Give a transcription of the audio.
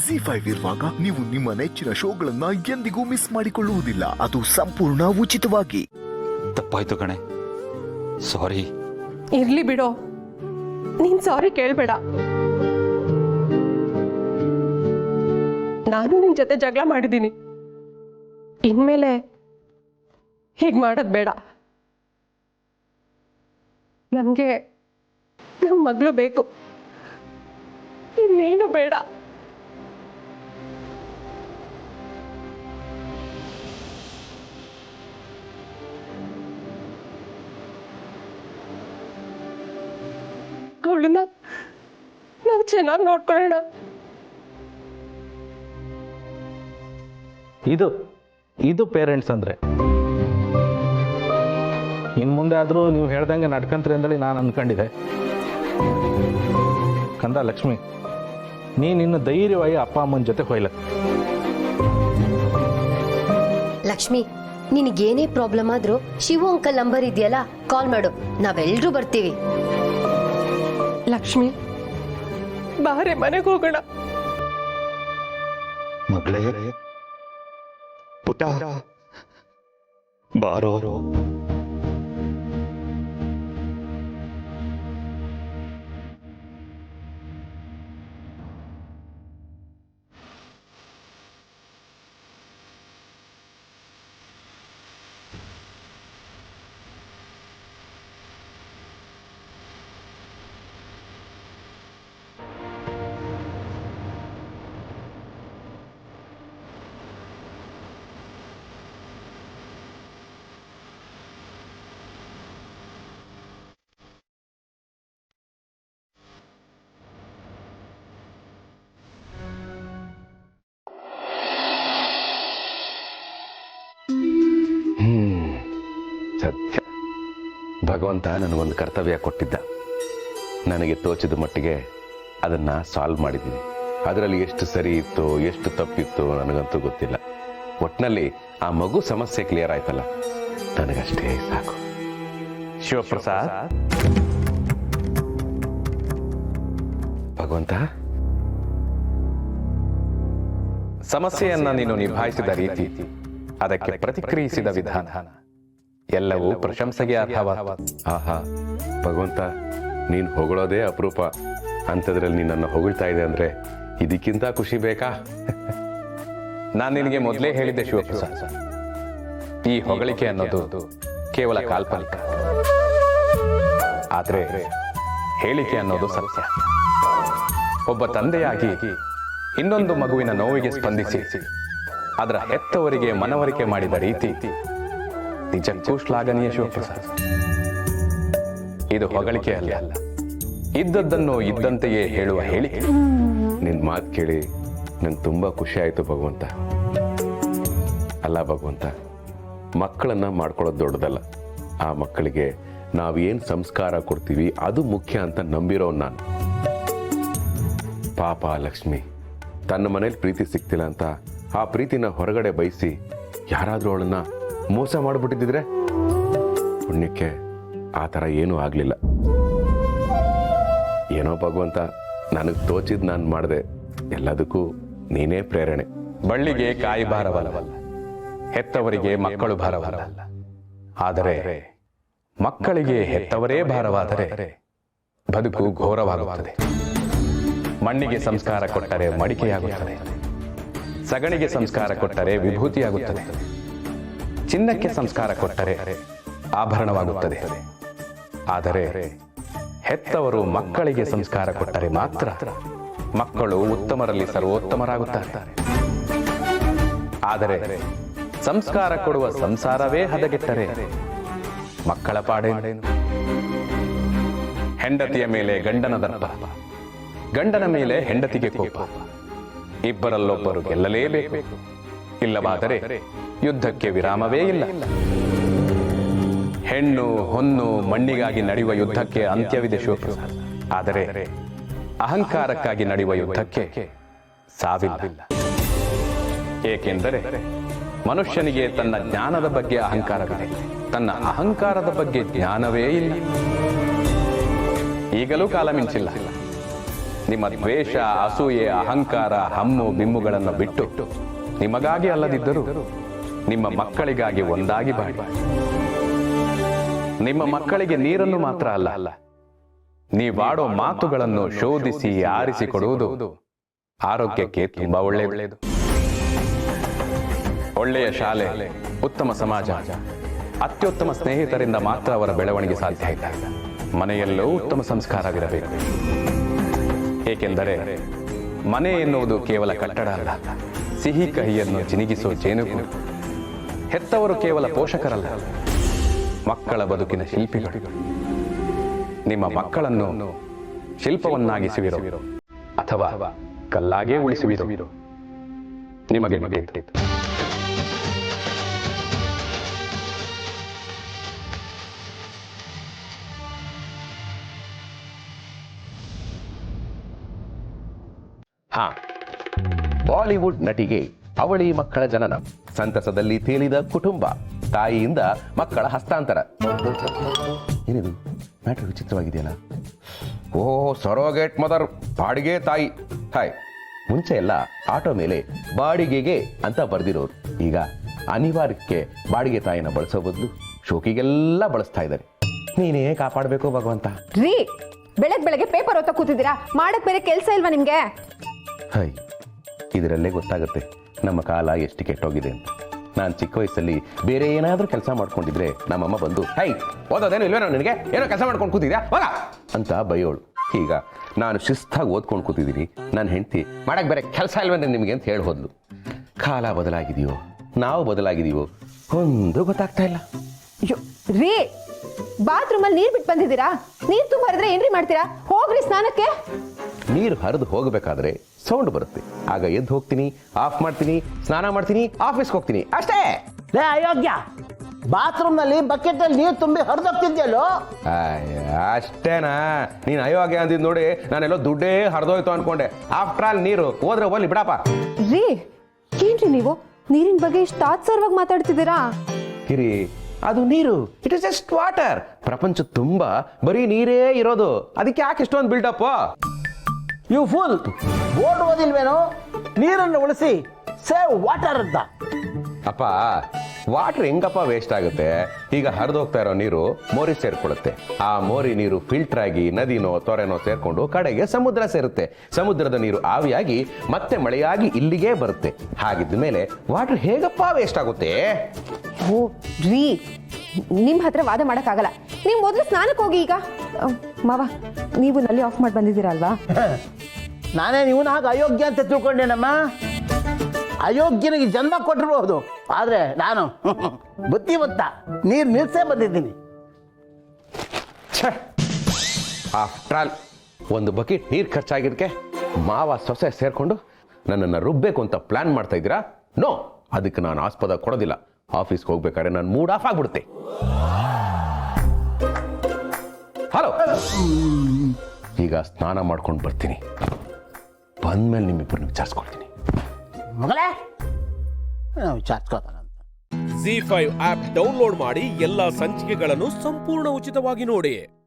ಜಿ5 ಇರುವಾಗ ನೀವು ನಿಮ್ಮ ನೆಚ್ಚಿನ ಶೋಗಳನ್ನ ಎಂದಿಗೂ ಮಿಸ್ ಮಾಡಿಕೊಳ್ಳುವುದಿಲ್ಲ. ಅದು ಸಂಪೂರ್ಣ ಉಚಿತವಾಗಿ. ತಪ್ಪಾಯ್ತು ಕಣೆ, ಸಾರಿ. ಇರ್ಲಿ ಬಿಡೋ, ನೀನ್ ಸಾರಿ ಕೇಳ್ಬೇಡ. ನಾನು ನಿನ್ ಜೊತೆ ಜಗಳ ಮಾಡಿದ್ದೀನಿ, ಇನ್ಮೇಲೆ ಹೀಗ್ ಮಾಡೋದ್ ಬೇಡ. ನಮ್ಗೆ ನಮ್ಮ ಮಗಳು ಬೇಕು, ಇನ್ನೇನು ಬೇಡ. ಅವಳನ್ನ ನಾವು ಚೆನ್ನಾಗಿ ನೋಡ್ಕೊಳ್ಳೋಣ. ಇದು ಪೇರೆಂಟ್ಸ್ ಅಂದರೆ. ಇನ್ನು ಮುಂದೆ ಆದರೂ ನೀವು ಹೇಳ್ದಂಗೆ ನಡ್ಕಂತ್ರಿ ಅಂತೇಳಿ ನಾನು ಅಂದ್ಕೊಂಡಿದ್ದೆ. ಕಂದ ಲಕ್ಷ್ಮಿ, ನೀನಿನ್ನು ಧೈರ್ಯವಾಗಿ ಅಪ್ಪ ಅಮ್ಮನ ಜೊತೆ ಹೋಯ್ಲ. ಲಕ್ಷ್ಮಿ, ನಿನಗೇನೇ ಪ್ರಾಬ್ಲಮ್ ಆದ್ರೂ ಶಿವು ಅಂಕಲ್ ನಂಬರ್ ಇದೆಯಲ್ಲ, ಕಾಲ್ ಮಾಡು, ನಾವೆಲ್ಲರೂ ಬರ್ತೀವಿ. ಲಕ್ಷ್ಮಿ, ಬಾರೆ ಮನೆಗೆ ಹೋಗೋಣ. ಮಗಳೇ, ಪುಟ ಬಾರೋ. ಸತ್ಯ, ಭಗವಂತ ನನಗೊಂದು ಕರ್ತವ್ಯ ಕೊಟ್ಟಿದ್ದ. ನನಗೆ ತೋಚಿದ ಮಟ್ಟಿಗೆ ಅದನ್ನು ಸಾಲ್ವ್ ಮಾಡಿದ್ದೀನಿ. ಅದರಲ್ಲಿ ಎಷ್ಟು ಸರಿ ಇತ್ತು, ಎಷ್ಟು ತಪ್ಪಿತ್ತು ನನಗಂತೂ ಗೊತ್ತಿಲ್ಲ. ಒಟ್ಟಿನಲ್ಲಿ ಆ ಮಗು ಸಮಸ್ಯೆ ಕ್ಲಿಯರ್ ಆಯ್ತಲ್ಲ, ನನಗಷ್ಟೇ ಸಾಕು. ಶಿವಪ್ರಸಾದ್, ಭಗವಂತ, ಸಮಸ್ಯೆಯನ್ನ ನೀನು ನಿಭಾಯಿಸಿದ ರೀತಿ, ಅದಕ್ಕೆ ಪ್ರತಿಕ್ರಿಯಿಸಿದ ವಿಧಾನ ಎಲ್ಲವೂ ಪ್ರಶಂಸೆಗೆ ಅರ್ಹವಾದ. ಆಹಾ ಭಗವಂತ, ನೀನು ಹೊಗಳೋದೇ ಅಪರೂಪ. ಅಂಥದ್ರಲ್ಲಿ ನೀನು ನನ್ನ ಹೊಗಳ್ತಾ ಇದೆ ಅಂದ್ರೆ ಇದಕ್ಕಿಂತ ಖುಷಿ ಬೇಕಾ? ನಾನು ನಿನಗೆ ಮೊದಲೇ ಹೇಳಿದ್ದೆ ಶಿವಪ್ರಸಾದ್, ಈ ಹೊಗಳಿಕೆ ಅನ್ನೋದು ಕೇವಲ ಕಾಲ್ಪನಿಕ, ಆದ್ರೆ ಹೇಳಿಕೆ ಅನ್ನೋದು ಸತ್ಯ. ಒಬ್ಬ ತಂದೆಯಾಗಿ ಇನ್ನೊಂದು ಮಗುವಿನ ನೋವಿಗೆ ಸ್ಪಂದಿಸಿ ಅದರ ಹೆತ್ತವರಿಗೆ ಮನವರಿಕೆ ಮಾಡಿದ ರೀತಿ ನಿಜಕ್ಕೂ ಶ್ಲಾಘನೀಯ ಶಿವಪ್ರಸಾದ್. ಇದು ಹೊಗಳಿಕೆ ಅಲ್ಲ, ಇದ್ದದ್ದನ್ನು ಇದ್ದಂತೆಯೇ ಹೇಳುವ ಹೇಳಿಕೆ. ನಿನ್ನ ಮಾತು ಕೇಳಿ ನಂಗೆ ತುಂಬಾ ಖುಷಿ ಆಯಿತು ಭಗವಂತ. ಅಲ್ಲ ಭಗವಂತ, ಮಕ್ಕಳನ್ನ ಮಾಡ್ಕೊಳ್ಳೋದು ದೊಡ್ಡದಲ್ಲ, ಆ ಮಕ್ಕಳಿಗೆ ನಾವೇನು ಸಂಸ್ಕಾರ ಕೊಡ್ತೀವಿ ಅದು ಮುಖ್ಯ ಅಂತ ನಂಬಿರೋ ನಾನು. ಪಾಪ ಲಕ್ಷ್ಮಿ ತನ್ನ ಮನೇಲಿ ಪ್ರೀತಿ ಸಿಗ್ತಿಲ್ಲ ಅಂತ ಆ ಪ್ರೀತಿನ ಹೊರಗಡೆ ಬಯಸಿ ಯಾರಾದರೂ ಅವಳನ್ನ ಮೋಸ ಮಾಡಿಬಿಟ್ಟಿದ್ರೆ, ಪುಣ್ಯಕ್ಕೆ ಆ ಥರ ಏನೂ ಆಗಲಿಲ್ಲ. ಏನೋ ಭಗವಂತ, ನನಗೆ ತೋಚಿದ್ ನಾನು ಮಾಡಿದೆ. ಎಲ್ಲದಕ್ಕೂ ನೀನೇ ಪ್ರೇರಣೆ. ಬಳ್ಳಿಗೆ ಕಾಯಿ ಭಾರವಲ್ಲ, ಹೆತ್ತವರಿಗೆ ಮಕ್ಕಳು ಭಾರವಲ್ಲ. ಆದರೆ ಮಕ್ಕಳಿಗೆ ಹೆತ್ತವರೇ ಭಾರವಾದರೆ ಬದುಕು ಘೋರವಾಗುತ್ತದೆ. ಮಣ್ಣಿಗೆ ಸಂಸ್ಕಾರ ಕೊಟ್ಟರೆ ಮಡಿಕೆಯಾಗುತ್ತದೆ, ಸಗಣಿಗೆ ಸಂಸ್ಕಾರ ಕೊಟ್ಟರೆ ವಿಭೂತಿಯಾಗುತ್ತದೆ, ಚಿನ್ನಕ್ಕೆ ಸಂಸ್ಕಾರ ಕೊಟ್ಟರೆ ಆಭರಣವಾಗುತ್ತದೆ. ಆದರೆ ಹೆತ್ತವರು ಮಕ್ಕಳಿಗೆ ಸಂಸ್ಕಾರ ಕೊಟ್ಟರೆ ಮಾತ್ರ ಮಕ್ಕಳು ಉತ್ತಮರಲ್ಲಿ ಸರ್ವೋತ್ತಮರಾಗುತ್ತಾರೆ. ಆದರೆ ಸಂಸ್ಕಾರ ಕೊಡುವ ಸಂಸಾರವೇ ಹದಗೆಟ್ಟರೆ ಮಕ್ಕಳ ಪಾಡೇನು? ಹೆಂಡತಿಯ ಮೇಲೆ ಗಂಡನ ದರ್ಪ, ಗಂಡನ ಮೇಲೆ ಹೆಂಡತಿಗೆ ಕೋಪ, ಇಬ್ಬರಲ್ಲೊಬ್ಬರು ಗೆಲ್ಲಲೇಬೇಕು. ಇಲ್ಲವಾದರೆ ಯುದ್ಧಕ್ಕೆ ವಿರಾಮವೇ ಇಲ್ಲ. ಹೆಣ್ಣು ಹೊನ್ನು ಮಣ್ಣಿಗಾಗಿ ನಡೆಯುವ ಯುದ್ಧಕ್ಕೆ ಅಂತ್ಯವಿದೆ ಶಿವಪ್ರಸಾದ್. ಆದರೆ ಅಹಂಕಾರಕ್ಕಾಗಿ ನಡೆಯುವ ಯುದ್ಧಕ್ಕೆ ಸಾವಿಲ್ಲ. ಏಕೆಂದರೆ ಮನುಷ್ಯನಿಗೆ ತನ್ನ ಜ್ಞಾನದ ಬಗ್ಗೆ ಅಹಂಕಾರವಿದೆ, ತನ್ನ ಅಹಂಕಾರದ ಬಗ್ಗೆ ಜ್ಞಾನವೇ ಇಲ್ಲ. ಈಗಲೂ ಕಾಲ ಮಿಂಚಿಲ್ಲ. ನಿಮ್ಮ ದ್ವೇಷ, ಅಸೂಯೆ, ಅಹಂಕಾರ, ಹಮ್ಮು ಬಿಮ್ಮುಗಳನ್ನು ಬಿಟ್ಟು ನಿಮಗಾಗಿ ಅಲ್ಲದಿದ್ದರೂ ನಿಮ್ಮ ಮಕ್ಕಳಿಗಾಗಿ ಒಂದಾಗಿ ಬಾಳಿ. ನಿಮ್ಮ ಮಕ್ಕಳಿಗೆ ನೀರನ್ನು ಮಾತ್ರ ಅಲ್ಲ, ನೀವಾಡೋ ಮಾತುಗಳನ್ನು ಶೋಧಿಸಿ ಆರಿಸಿಕೊಡುವುದು ಆರೋಗ್ಯಕ್ಕೆ ತುಂಬಾ ಒಳ್ಳೆಯದು. ಒಳ್ಳೆಯ ಶಾಲೆ, ಉತ್ತಮ ಸಮಾಜ, ಅತ್ಯುತ್ತಮ ಸ್ನೇಹಿತರಿಂದ ಮಾತ್ರ ಅವರ ಬೆಳವಣಿಗೆ ಸಾಧ್ಯ ಇಲ್ಲ. ಮನೆಯಲ್ಲೂ ಉತ್ತಮ ಸಂಸ್ಕಾರವಿರಬೇಕು. ಏಕೆಂದರೆ ಮನೆ ಎನ್ನುವುದು ಕೇವಲ ಕಟ್ಟಡ ಅಲ್ಲ, ಸಿಹಿ ಕಹಿಯನ್ನು ಚಿನಿಗಿಸೋ ಜೇನುಗೂಡು. ಹೆತ್ತವರು ಕೇವಲ ಪೋಷಕರಲ್ಲ, ಮಕ್ಕಳ ಬದುಕಿನ ಶಿಲ್ಪಿಗಳು. ನಿಮ್ಮ ಮಕ್ಕಳನ್ನು ಶಿಲ್ಪವನ್ನಾಗಿಸುವಿರೋ ಅಥವಾ ಕಲ್ಲಾಗೇ ಉಳಿಸುವಿರೋ ನಿಮಗೆ ಬಿಟ್ಟಿತು. ಬಾಲಿವುಡ್ ನಟಿಗೆ ಅವಳಿ ಮಕ್ಕಳ ಜನನ, ಸಂತಸದಲ್ಲಿ ತೇಲಿದ ಕುಟುಂಬ, ತಾಯಿಯಿಂದ ಮಕ್ಕಳ ಹಸ್ತಾಂತರ. ಏನಿದು ಮ್ಯಾಟ್ರ್ ವಿಚಿತ್ರವಾಗಿದೆಯಲ್ಲ? ಓ, ಸರೋಗೇಟ್ ಮದರ್, ಬಾಡಿಗೆ ತಾಯಿ. ಹಾಯ್, ಮುಂಚೆ ಎಲ್ಲ ಆಟೋ ಮೇಲೆ ಬಾಡಿಗೆಗೆ ಅಂತ ಬರ್ದಿರೋರು ಈಗ ಅನಿವಾರ್ಯಕ್ಕೆ ಬಾಡಿಗೆ ತಾಯಿನ ಬಳಸೋ ಬದಲು ಶೋಕಿಗೆಲ್ಲ ಬಳಸ್ತಾ ಇದ್ದಾರೆ. ನೀನೇ ಕಾಪಾಡಬೇಕು ಭಗವಂತ. ರೀ, ಬೆಳಗ್ಗೆ ಪೇಪರ್ ಓದ್ತಾ ಕೂತಿದ್ದೀರಾ? ಮಾಡಕ್ ಬೇರೆ ಕೆಲಸ ಇಲ್ವಾ ನಿಮ್ಗೆ? ಹೈ, ಇದರಲ್ಲೇ ಗೊತ್ತಾಗುತ್ತೆ ನಮ್ಮ ಕಾಲ ಎಷ್ಟು ಕೆಟ್ಟೋಗಿದೆ ಅಂತ. ನಾನು ಚಿಕ್ಕ ವಯಸ್ಸಲ್ಲಿ ಬೇರೆ ಏನಾದರೂ ಕೆಲಸ ಮಾಡ್ಕೊಂಡಿದ್ರೆ ನಮ್ಮಮ್ಮ ಬಂದು, ಹೈ, ಓದೋದೇನು ಇಲ್ವೇನೋ ನಿನಗೆ, ಏನೋ ಕೆಲಸ ಮಾಡ್ಕೊಂಡು ಕೂತಿದ್ಯಾ ಹೋಗ ಅಂತ ಬೈಯೋಳು. ಈಗ ನಾನು ಶಿಸ್ತಾಗಿ ಓದ್ಕೊಂಡು ಕೂತಿದ್ದೀನಿ, ನನ್ನ ಹೆಂಡತಿ ಮಾಡಕ್ ಬೇರೆ ಕೆಲಸ ಇಲ್ವೇನ್ರಿ ನಿಮಗೆ ಅಂತ ಹೇಳಿ ಹೋದ್ಲು. ಕಾಲ ಬದಲಾಗಿದೆಯೋ ನಾವು ಬದಲಾಗಿದೀವೋ ಒಂದು ಗೊತ್ತಾಗ್ತಾ ಇಲ್ಲ. ಅಯ್ಯೋ ರೀ, ಬಾತ್ರೂಮಲ್ಲಿ ನೀರ್ ಬಿಟ್ಟು ಬಂದಿದ್ದೀರಾ? ನೀರ್ ತುಂಬ ಹರಿದ್ರೆ ಏನ್ರಿ ಮಾಡ್ತೀರಾ? ಹೋಗ್ರಿ ಸ್ನಾನಕ್ಕೆ. ನೀರು ಹರಿದು ಹೋಗಬೇಕಾದ್ರೆ ಸೌಂಡ್ ಬರುತ್ತೆ, ಆಗ ಎದ್ದು ಹೋಗ್ತೀನಿ, ಆಫ್ ಮಾಡ್ತೀನಿ, ಸ್ನಾನ ಮಾಡ್ತೀನಿ, ಆಫೀಸ್ಗೆ ಹೋಗ್ತೀನಿ, ಅಷ್ಟೇ. ಲೇ ಅಯೋಗ್ಯ, ಬಾತ್ರೂಮ್ನಲ್ಲಿ ಬಕೆಟಲ್ಲಿ ನೀರು ತುಂಬಿ ಹರಿದೋಗ್ತಿದ್ಯಲ್ಲೋ? ಅಷ್ಟೇನಾ? ನೀನು ಅಯೋಗ್ಯ ಅಂದಿದ್ ನೋಡಿ ನಾನೆಲ್ಲೋ ದುಡ್ಡೇ ಹರಿದೋಯ್ತು ಅನ್ಕೊಂಡೆ. ಆಫ್ಟರ್ ಆಲ್ ನೀರು ಹೋದ್ರೆ ಹೋಗ್ಲಿ ಬಿಡಪ್ಪ. ರೀ, ಏನ್ರಿ ನೀವು ನೀರಿನ ಬಗ್ಗೆ ಇಷ್ಟು ತಾತ್ಸಾರವಾಗಿ ಮಾತಾಡ್ತಿದ್ದೀರಾ? ಕಿರಿ, ಅದು ನೀರು, ಇಟ್ ಇಸ್ ಜಸ್ಟ್ ವಾಟರ್. ಪ್ರಪಂಚ ತುಂಬಾ ಬರೀ ನೀರೇ ಇರೋದು, ಅದಕ್ಕೆ ಯಾಕೆ ಇಷ್ಟೊಂದು ಬಿಲ್ಡಪ್? ಯು ಫುಲ್, ಬೋರ್ಡ್ ಓದಿಲ್ವೇನೋ? ನೀರನ್ನು ಉಳಿಸಿ, ಸೇವ್ ವಾಟರ್ ಅಂತ. ಅಪ್ಪ, ವಾಟರ್ ಹೆಂಗಪ್ಪ ವೇಸ್ಟ್ ಆಗುತ್ತೆ? ಈಗ ಹರಿದು ಹೋಗ್ತಾ ಇರೋ ನೀರು ಮೋರಿ ಸೇರ್ಕೊಳ್ಳುತ್ತೆ, ಆ ಮೋರಿ ನೀರು ಫಿಲ್ಟರ್ ಆಗಿ ನದಿನೋ ತೊರೆನೋ ಸೇರ್ಕೊಂಡು ಕಡೆಗೆ ಸಮುದ್ರ ಸೇರುತ್ತೆ, ಸಮುದ್ರದ ನೀರು ಆವಿಯಾಗಿ ಮತ್ತೆ ಮಳೆಯಾಗಿ ಇಲ್ಲಿಗೆ ಬರುತ್ತೆ. ಹಾಗಿದ್ದ ಮೇಲೆ ವಾಟರ್ ಹೇಗಪ್ಪ ವೇಸ್ಟ್ ಆಗುತ್ತೆ? ಓ ರೀ, ನಿಮ್ ಹತ್ರ ವಾದ ಮಾಡಕ್ಕಾಗಲ್ಲ. ನೀವು ಮೊದಲು ಸ್ನಾನಕ್ಕೆ ಹೋಗಿ. ಈಗ ಮಾವ, ನೀವು ನಲ್ಲಿ ಆಫ್ ಮಾಡಿ ಬಂದಿದ್ದೀರಲ್ವಾ? ನಾನೇ ಇವನ ಹಾಗೆ ಅಯೋಗ್ಯ ಅಂತ ತಿಳ್ಕೊಂಡೇನಮ್ಮ. ಅಯೋಗ್ಯನಿಗೆ ಜನ್ಮ ಕೊಟ್ಟಿರಬಹುದು, ಆದ್ರೆ ನಾನು ಬುದ್ಧಿವಂತ, ನೀರು ನಿಲ್ಸೇ ಬಂದಿದ್ದೀನಿ. ಆಫ್ಟರ್ ಆಲ್ ಒಂದು ಬಕೆಟ್ ನೀರು ಖರ್ಚಾಗಿರ್ಕೆ ಮಾವ ಸೊಸೆ ಸೇರ್ಕೊಂಡು ನನ್ನನ್ನು ರುಬ್ಬೇಕು ಅಂತ ಪ್ಲಾನ್ ಮಾಡ್ತಾ ಇದ್ದೀರಾ? ನೋ, ಅದಕ್ಕೆ ನಾನು ಆಸ್ಪದ ಕೊಡೋದಿಲ್ಲ. ಆಫೀಸ್ಗೆ ಹೋಗ್ಬೇಕಾದ್ರೆ ನಾನು ಮೂಡ್ ಆಫ್ ಆಗ್ಬಿಡುತ್ತೆ. ಹಲೋ, ಈಗ ಸ್ನಾನ ಮಾಡ್ಕೊಂಡು ಬರ್ತೀನಿ, ಬಂದ್ಮೇಲೆ ನಿಮ್ಮಿಬ್ಬರನ್ನ ವಿಚಾರಿಸ್ಕೊಳ್ತೀನಿ. ಮಗಳೇ, ವಿಚಾರಿಸ್ಕೋತಾನಂತ. ZEE5 ಆಪ್ ಡೌನ್ಲೋಡ್ ಮಾಡಿ ಎಲ್ಲಾ ಸಂಚಿಕೆಗಳನ್ನು ಸಂಪೂರ್ಣ ಉಚಿತವಾಗಿ ನೋಡಿ.